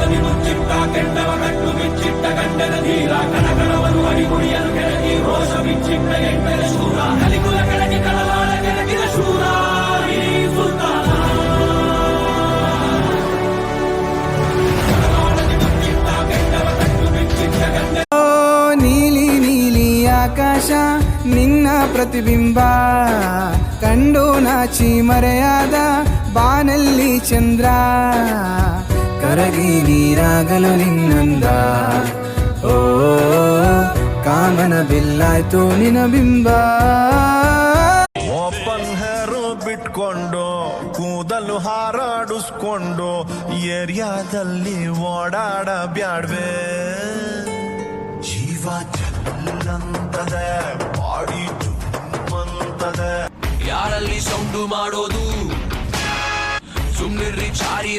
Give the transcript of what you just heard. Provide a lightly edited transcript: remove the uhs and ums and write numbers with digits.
ಕಡಲಾಳದಿ ಮುಚ್ಚಿಟ್ಟ ಕೆಂಡವ ಕಟ್ಟು ಬಿಚ್ಚಿಟ್ಟ ಗಂಡನ ಧೀರ ಕಣಕಣವನ್ನು ಅಡಿಗುಡಿಯಲು ಕೆಳಗಿ ರೋಷ ಬಿಚ್ಚಿಟ್ಟ ಎಂಟರ ಶೂರ ಕಲಿಕುಲ ಕೆಳಗಿ ಕಡಲಾಳ ಕೆಳಗಿನ ಶೂರ ಈ ಸುಲ್ತಾನ ಕಡಲಾಳದಿ ಮುಚ್ಚಿಟ್ಟ ಕೆಂಡವ ಕಟ್ಟು ಬಿಚ್ಚಿಟ್ಟ ಗಂಡನ ನೀಲಿ ನೀಲಿ ಆಕಾಶ ನಿನ್ನ ಪ್ರತಿಬಿಂಬ ಕಂಡು ನಾಚಿ ಮರೆಯಾದ ಬಾನಲ್ಲಿ ಚಂದ್ರ ಕರಗಿ ನೀರಾಗಲು ನಿನ್ನಂದ ಓ ಕಾಮನ ಬಿಲ್ಲಾಯ್ತು ನಿನ ಬಿಂಬ ಓಪನ್ ಹೇರು ಬಿಟ್ಕೊಂಡು ಕೂದಲು ಹಾರಾಡಿಸ್ಕೊಂಡು ಏರಿಯಾದಲ್ಲಿ ಓಡಾಡ ಬ್ಯಾಡ್ವೆ ಜೀವ ಚಲ್ಲಂತದೆ ಬಾಡಿ ಜುಮ್ಮಂತದೆ ಯಾರಲ್ಲಿ ಸೌಂಡು ಮಾಡೋದು ಸುಮ್ನಿರ್ರಿ ಚಾರಿ